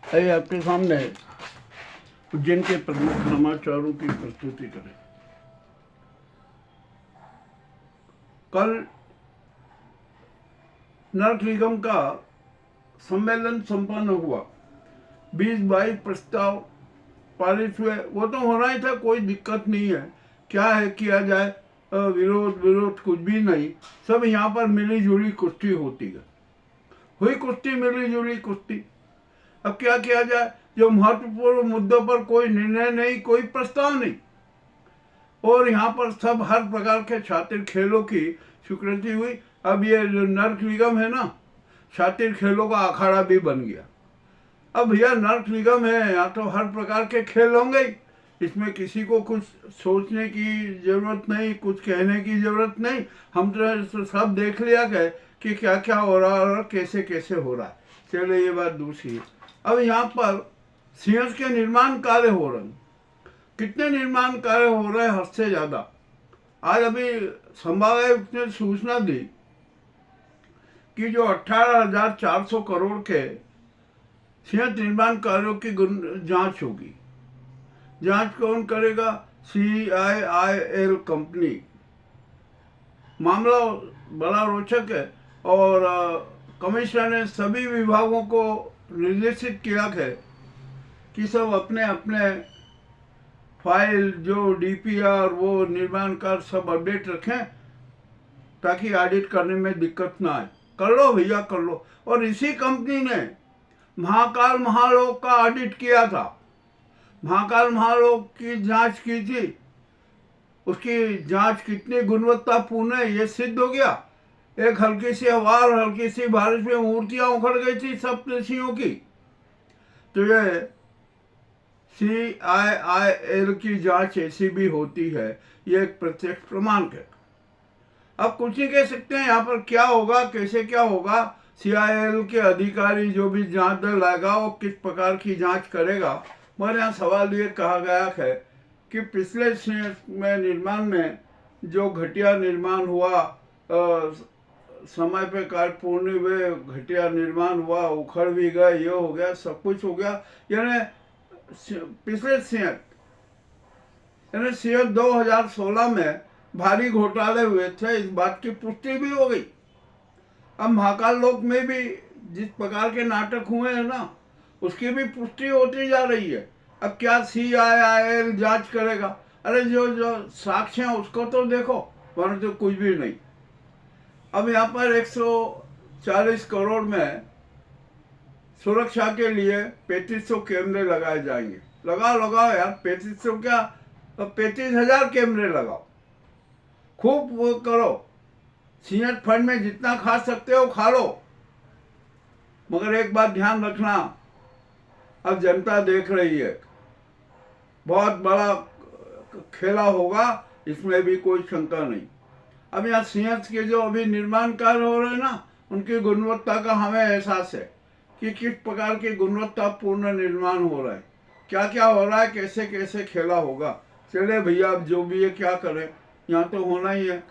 आइए आपके सामने उज्जैन के प्रमुख समाचारों की प्रस्तुति करें। कल नगर निगम का सम्मेलन संपन्न हुआ। 20-22 प्रस्ताव पारित हुए। वो तो होना ही था, कोई दिक्कत नहीं है। क्या है किया जाए, विरोध कुछ भी नहीं। सब यहाँ पर मिली जुली कुश्ती होती है। हुई कुश्ती, मिली जुली कुश्ती। अब क्या किया जाए, जो महत्वपूर्ण मुद्दों पर कोई निर्णय नहीं, कोई प्रस्ताव नहीं। और यहाँ पर सब हर प्रकार के शातिर खेलों की स्वीकृति हुई। अब ये जो नगर निगम है ना, शातिर खेलों का अखाड़ा भी बन गया। अब भैया नगर निगम है, यहाँ तो हर प्रकार के खेल होंगे ही। इसमें किसी को कुछ सोचने की जरूरत नहीं, कुछ कहने की जरूरत नहीं। हम तो सब देख लिया गए कि क्या क्या हो रहा है और कैसे कैसे हो रहा है। चलो ये बात दूसरी है। अब यहाँ पर सीएस के निर्माण कार्य हो रहे हैं। कितने निर्माण कार्य हो रहे हैं, हद से ज्यादा। आज अभी संभागायुक्त ने सूचना दी कि जो 18,400 करोड़ के सीएस निर्माण कार्यों की जांच होगी। जांच कौन करेगा? CIIL company. मामला बड़ा रोचक है और कमिश्नर ने सभी विभागों को निर्देशित किया है कि सब अपने अपने फाइल जो DPR वो निर्माण कार्य सब अपडेट रखें, ताकि ऑडिट करने में दिक्कत ना आए। कर लो भैया, कर लो। और इसी कंपनी ने महाकाल महालोक का ऑडिट किया था। महाकाल महालोक की जांच की थी। उसकी जांच कितनी गुणवत्तापूर्ण है ये सिद्ध हो गया। एक हल्की सी हवा और हल्की सी बारिश में मूर्तियां उखड़ गई थी सप्तऋषियों की। तो ये CIIL की जांच ऐसी भी होती है, ये एक प्रत्यक्ष प्रमाण है। अब कुछ नहीं कह सकते हैं यहाँ पर क्या होगा, कैसे क्या होगा। CIIL के अधिकारी जो भी जांच दल लाएगा वो किस प्रकार की जांच करेगा। मगर यहाँ सवाल ये कहा गया है कि पिछले में निर्माण में जो घटिया निर्माण हुआ, समय पे कार्य पूर्ण हुए, घटिया निर्माण हुआ, उखड़ भी गए, ये हो गया, सब कुछ हो गया। यानी पिछले सीएम 2016 में भारी घोटाले हुए थे, इस बात की पुष्टि भी हो गई। अब महाकाल लोक में भी जिस प्रकार के नाटक हुए हैं ना, उसकी भी पुष्टि होती जा रही है। अब क्या CIIL जांच करेगा? अरे जो साक्ष्य हैं उसको तो देखो, वरना तो कुछ भी नहीं। अब यहाँ पर 140 करोड़ में सुरक्षा के लिए 3500 कैमरे लगाए जाएंगे। लगाओ यार, 3500 क्या, 35,000 कैमरे लगाओ, खूब वो करो। सीएस फंड में जितना खा सकते हो खा लो। मगर एक बात ध्यान रखना, अब जनता देख रही है, बहुत बड़ा खेला होगा, इसमें भी कोई शंका नहीं। अब यहाँ सीएस के जो अभी निर्माण कार्य हो रहे हैं ना, उनकी गुणवत्ता का हमें एहसास है कि किस प्रकार की गुणवत्तापूर्ण निर्माण हो रहा है, क्या क्या हो रहा है, कैसे कैसे खेला होगा। चले भैया, अब जो भी है क्या करें, यहाँ तो होना ही है।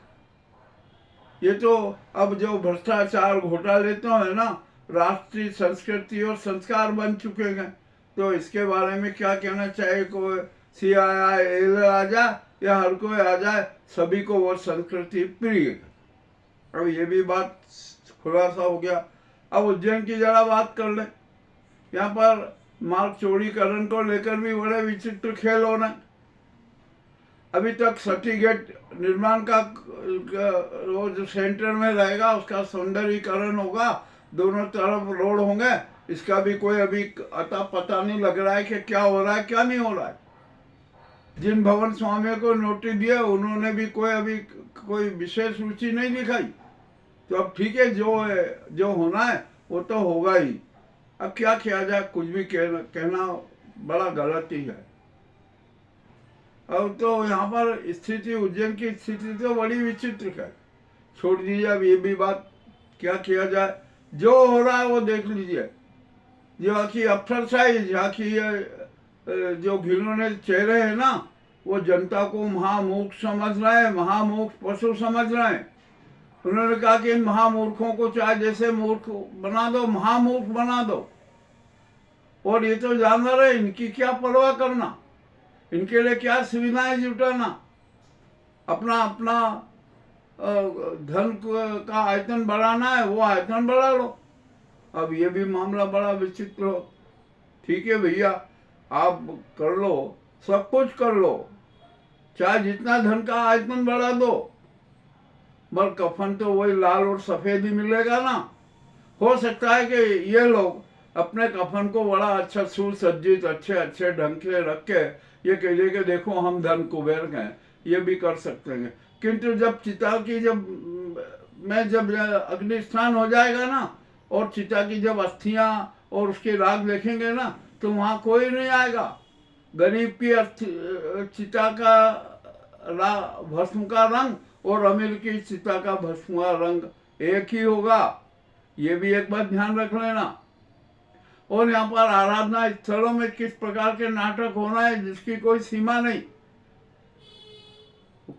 ये तो अब जो भ्रष्टाचार घोटाले तो है ना, राष्ट्रीय संस्कृति और संस्कार बन चुके हैं। तो इसके बारे में क्या कहना चाहिए? कोई CIIL आ जाए या हर कोई आ जाए, सभी को वो संस्कृति प्रिय है। अब ये भी बात खुलासा हो गया। अब उज्जैन की जरा बात कर ले। यहाँ पर मार्ग चौड़ीकरण को लेकर भी बड़े विचित्र खेल हो रहे हैं। अभी तक सटी गेट निर्माण का वो जो सेंटर में रहेगा उसका सौंदर्यीकरण होगा, दोनों तरफ रोड होंगे। इसका भी कोई अभी अता पता नहीं लग रहा है कि क्या हो रहा है क्या नहीं हो रहा है। जिन भवन स्वामियों को नोटिस दिया उन्होंने भी कोई विशेष रुचि नहीं दिखाई। तो अब ठीक है, जो होना है वो तो होगा ही। अब क्या किया जाए, कुछ भी कहना बड़ा गलत ही है। अब तो यहाँ पर स्थिति, उज्जैन की स्थिति तो बड़ी विचित्र है। छोड़ दीजिए अब ये भी बात, क्या किया जाए। जो हो रहा है वो देख लीजिए। यहाँ की अफसरशाही, यहाँ की जो घिनौने चेहरे हैं ना, वो जनता को महामूर्ख समझ रहे हैं, महामूर्ख पशु समझ रहे हैं। उन्होंने कहा कि इन महामूर्खों को चाहे जैसे मूर्ख बना दो, महामूर्ख बना दो। और ये तो जानवर है, इनकी क्या परवाह करना, इनके लिए क्या सुविधाएं जुटाना, अपना अपना धन का आयतन बढ़ाना है, वो आयतन बढ़ा लो। अब ये भी मामला बड़ा विचित्र हो। ठीक है भैया, आप कर लो, सब कुछ कर लो, चाहे जितना धन का आयतन बढ़ा दो, पर कफन तो वही लाल और सफेद ही मिलेगा ना। हो सकता है कि ये लोग अपने कफन को बड़ा अच्छा सुसज्जित अच्छे अच्छे ढंग से रख के ये कहिए कि देखो हम धन कुबेर हैं, ये भी कर सकते हैं। किंतु जब चिता की जब अग्नि स्नान हो जाएगा ना, और चिता की जब अस्थियां और उसके राग देखेंगे ना, तो वहाँ कोई नहीं आएगा। गरीब की चिता का भस्म का रंग और अमीर की चिता का भस्म का रंग एक ही होगा। ये भी एक बात ध्यान रख लेना। और यहाँ पर आराधना स्थलों में किस प्रकार के नाटक होना है जिसकी कोई सीमा नहीं,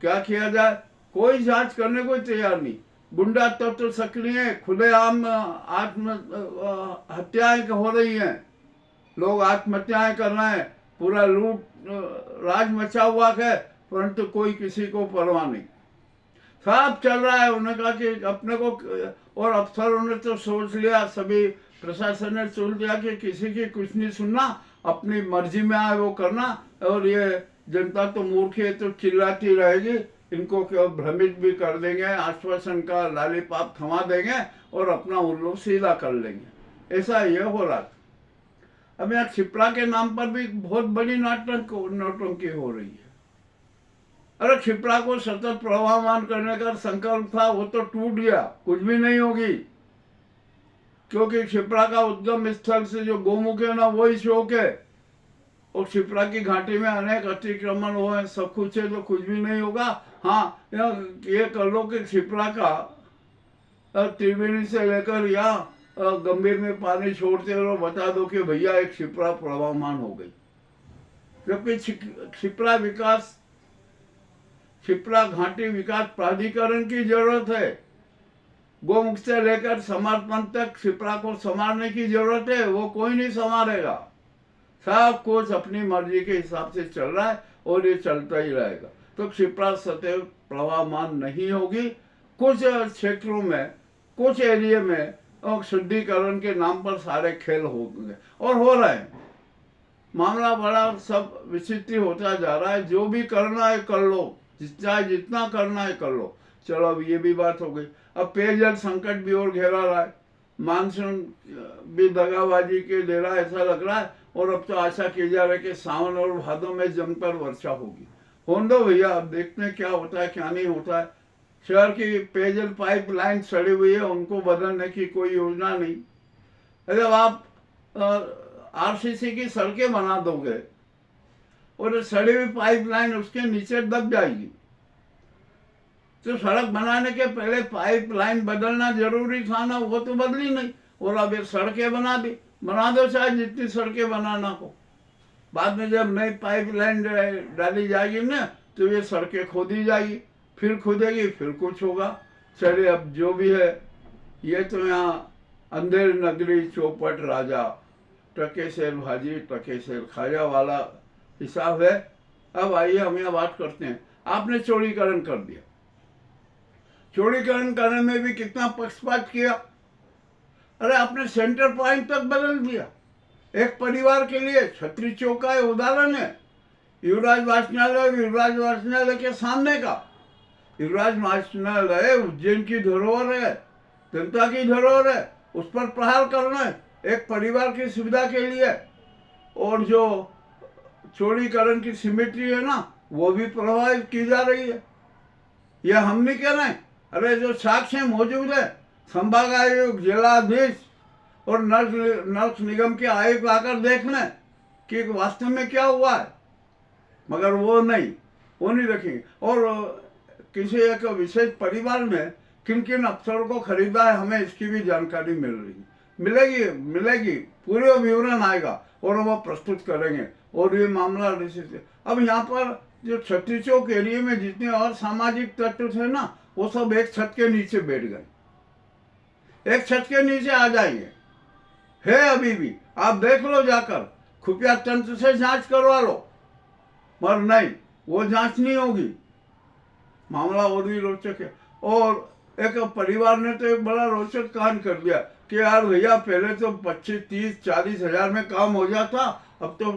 क्या किया जाए, कोई जांच करने को तैयार नहीं। गुंडा तत्व तो सक्रिय है, खुलेआम आत्म हत्याएं हो रही हैं, लोग आत्महत्याएं कर रहे हैं, पूरा लूट राज मचा हुआ है, परंतु कोई किसी को परवाह नहीं, सब चल रहा है। उन्होंने कहा कि अपने को, और अफसरों ने तो सोच लिया, सभी प्रशासन ने सोच लिया कि किसी की कुछ नहीं सुनना, अपनी मर्जी में आए वो करना, और ये जनता तो मूर्ख है तो चिल्लाती रहेगी, इनको क्यों भ्रमित भी कर देंगे, आश्वासन का लालीपाप थमा देंगे और अपना उल्लू सीधा कर लेंगे। ऐसा ये हो रहा था। अब यहाँ क्षिप्रा के नाम पर भी बहुत बड़ी नौटंकी हो रही है। अरे क्षिप्रा को सतत प्रवाहमान करने का संकल्प था, वो तो टूट गया, कुछ भी नहीं होगी, क्योंकि क्षिप्रा का उद्गम स्थल से जो गोमुख है ना, वही शोक है। और क्षिप्रा की घाटी में अनेक अतिक्रमण हुए, सब कुछ है, तो कुछ भी नहीं होगा। हाँ, ये कर लो कि क्षिप्रा का त्रिवेणी से लेकर या गंभीर में पानी छोड़ते रहो, बता दो कि भैया एक क्षिप्रा प्रवाहमान हो गई। जबकि क्षिप्रा घाटी विकास प्राधिकरण की जरूरत है। गोमुख से लेकर समर्पण तक क्षिप्रा को संभालने की जरूरत है, वो कोई नहीं संभालेगा। सब कुछ अपनी मर्जी के हिसाब से चल रहा है और ये चलता ही रहेगा। तो क्षिप्रा सतह प्रवाहमान नहीं होगी। कुछ क्षेत्रों में, कुछ एरिया में शुद्धिकरण के नाम पर सारे खेल होंगे और हो रहे हैं। मामला बड़ा सब विचित्र होता जा रहा है। जो भी करना है कर लो, चाहे जितना करना है कर लो। चलो, अब ये भी बात हो गई। अब पेयजल संकट भी और घेरा रहा है, मानसून भी दगाबाजी के दे रहा है, ऐसा लग रहा है। और अब तो आशा की जा रही है कि सावन और भादों में जमकर वर्षा होगी। होने दो भैया, अब देखते हैं क्या होता है क्या नहीं होता है। शहर की पेयजल पाइपलाइन सड़ी हुई है, उनको बदलने की कोई योजना नहीं। अगर आप आरसीसी की सड़कें बना दोगे और सड़ी हुई पाइपलाइन उसके नीचे दब जाएगी, तो सड़क बनाने के पहले पाइपलाइन बदलना जरूरी था ना, वो तो बदली नहीं। और अब ये सड़कें बना दो, चाहे जितनी सड़कें बनाना हो। बाद में जब नई पाइपलाइन डाली जाएगी ना, तो ये सड़कें खोदी जाएगी, फिर खुदेगी, फिर कुछ होगा। चलिए, अब जो भी है, ये तो यहाँ अंधेर नगरी चौपट राजा, टके शेर भाजी टके शेर खाजा वाला हिसाब है। अब आइए हम यहाँ बात करते हैं। आपने चौड़ीकरण कर दिया, चौड़ीकरण करने में भी कितना पक्षपात किया। अरे आपने सेंटर पॉइंट तक बदल दिया। एक परिवार के लिए छत्री चौक का उदाहरण है, युवराज वाचनालय के सामने का। युवराज वाचनालय उज्जैन की धरोहर है, जनता की धरोहर है, उस पर प्रहार करना है एक परिवार की सुविधा के लिए। और जो चौड़ीकरण की सिमेट्री है ना, वो भी प्रभावित की जा रही है। यह हम नहीं कह रहे हैं। अरे जो साक्ष्य मौजूद है, संभागायुक्त, जिलाधीश और नगर निगम के आयुक्त आकर देख लें कि वास्तव में क्या हुआ है, मगर वो नहीं रखेंगे। और किसी एक विशेष परिवार में किन किन अफसरों को खरीदा है, हमें इसकी भी जानकारी मिलेगी, पूरे विवरण आएगा और वो प्रस्तुत करेंगे। और ये मामला अब यहाँ पर जो छत्री चौक एरिया में जितने और सामाजिक तत्व थे ना, वो सब एक छत के नीचे बैठ गए, एक छत के नीचे आ जाएंगे। है अभी भी, आप देख लो जाकर, खुफिया तंत्र से जांच करवा लो, मगर नहीं, वो जांच नहीं होगी। मामला और भी रोचक है। और एक परिवार ने तो एक बड़ा रोचक कांड कर दिया कि यार भैया पहले तो 25, 30, 40 हजार में काम हो जाता, अब तो